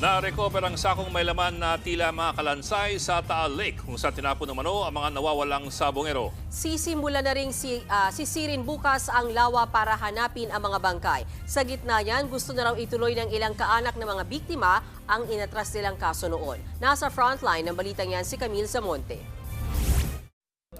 Na-recover ang sakong may laman na tila mga kalansay sa Taal Lake kung saan tinapon umano ang mga nawawalang sabongero. Sisimula na rin sisirin bukas ang lawa para hanapin ang mga bangkay. Sa gitna yan, gusto na raw ituloy ng ilang kaanak ng mga biktima ang inatras nilang kaso noon. Nasa frontline ng balitang yan si Camille Zamonte.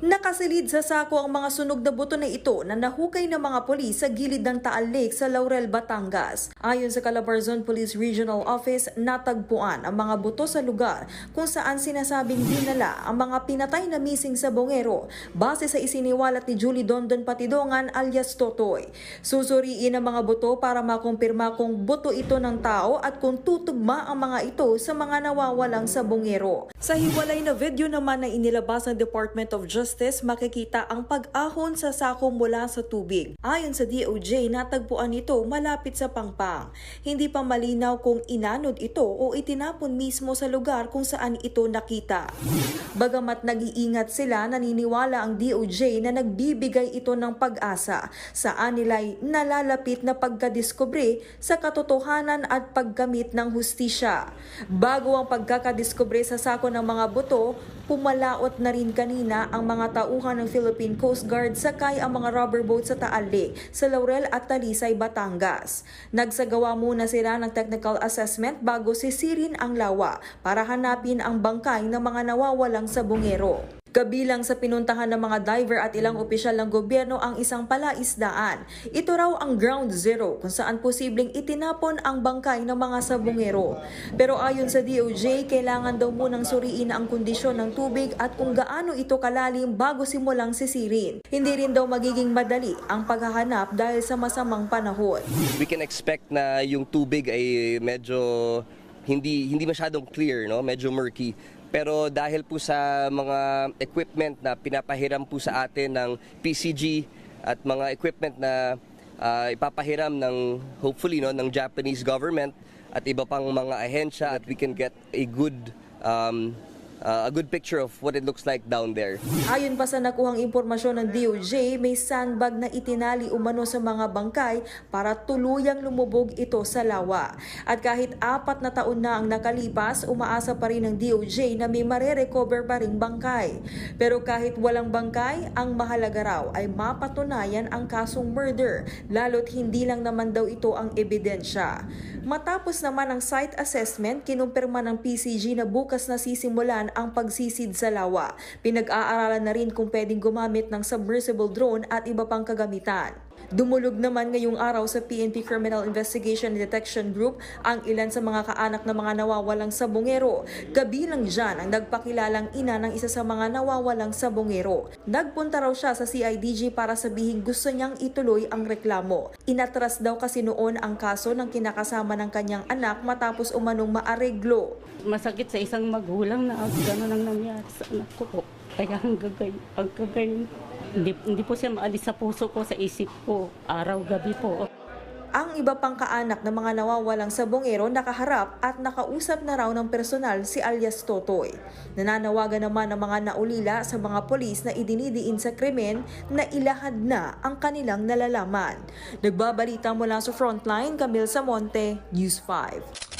Nakasilid sa sako ang mga sunog na buto na ito na nahukay ng mga pulis sa gilid ng Taal Lake sa Laurel, Batangas. Ayon sa Calabarzon Police Regional Office, natagpuan ang mga buto sa lugar kung saan sinasabing dinala ang mga pinatay na missing sabongero base sa isiniwalat ni Julie Dondon Patidongan alias Totoy. Susuriin ang mga buto para makumpirma kung buto ito ng tao at kung tutugma ang mga ito sa mga nawawalang sabongero. Sa hiwalay na video naman na inilabas ng Department of Justice, makikita ang pag-ahon sa sako mula sa tubig. Ayon sa DOJ, natagpuan ito malapit sa Pangpang. Hindi pa malinaw kung inanod ito o itinapon mismo sa lugar kung saan ito nakita. Bagamat nag-iingat sila, naniniwala ang DOJ na nagbibigay ito ng pag-asa sa anilay nalalapit na pagkadiskubre sa katotohanan at paggamit ng hustisya. Bago ang pagkakadiskubre sa sako ng mga buto, pumalaot na rin kanina ang mga tauhan ng Philippine Coast Guard sakay ang mga rubber boat sa Taal Lake sa Laurel at Talisay, Batangas. Nagsagawa muna sila ng technical assessment bago sisirin ang lawa para hanapin ang bangkay ng mga nawawalang sabongero. Kabilang sa pinuntahan ng mga diver at ilang opisyal ng gobyerno ang isang palaisdaan. Ito raw ang ground zero kung saan posibleng itinapon ang bangkay ng mga sabongero. Pero ayon sa DOJ, kailangan daw munang suriin ang kondisyon ng tubig at kung gaano ito kalalim bago simulang sisirin. Hindi rin daw magiging madali ang paghahanap dahil sa masamang panahon. We can expect na yung tubig ay medyo hindi masyadong clear, no? Medyo murky. Pero dahil po sa mga equipment na pinapahiram po sa atin ng PCG at mga equipment na ipapahiram ng hopefully ng Japanese government at iba pang mga ahensya, at we can get a good picture of what it looks like down there. Ayon pa sa nakuhang impormasyon ng DOJ, may sandbag na itinali umano sa mga bangkay para tuluyang lumubog ito sa lawa. At kahit 4 na taon na ang nakalipas, umaasa pa rin ng DOJ na may mare-recover pa ring bangkay. Pero kahit walang bangkay, ang mahalaga raw ay mapatunayan ang kasong murder, lalo't hindi lang naman daw ito ang ebidensya. Matapos naman ang site assessment, kinumpirma ng PCG na bukas na sisimulan ang pagsisid sa lawa. Pinag-aaralan na rin kung pwedeng gumamit ng submersible drone at iba pang kagamitan. Dumulog naman ngayong araw sa PNP Criminal Investigation and Detection Group ang ilan sa mga kaanak ng mga nawawalang sabongero. Kabilang dyan ang nagpakilalang ina ng isa sa mga nawawalang sabongero. Nagpunta raw siya sa CIDG para sabihin gusto niyang ituloy ang reklamo. Inatras daw kasi noon ang kaso ng kinakasama ng kanyang anak matapos umanong maareglo. Masakit sa isang magulang na gano'n ang nangyari sa anak ko po. Kaya hanggang ngayon, hindi po siya maalis sa puso ko, sa isip ko, araw-gabi po. Ang iba pang kaanak ng mga nawawalang sabongero nakaharap at nakausap na raw ng personal si alias Totoy. Nananawagan naman ng mga naulila sa mga polis na idinidiin sa krimen na ilahad na ang kanilang nalalaman. Nagbabalita mula sa Frontline, Camille Zamonte, News 5.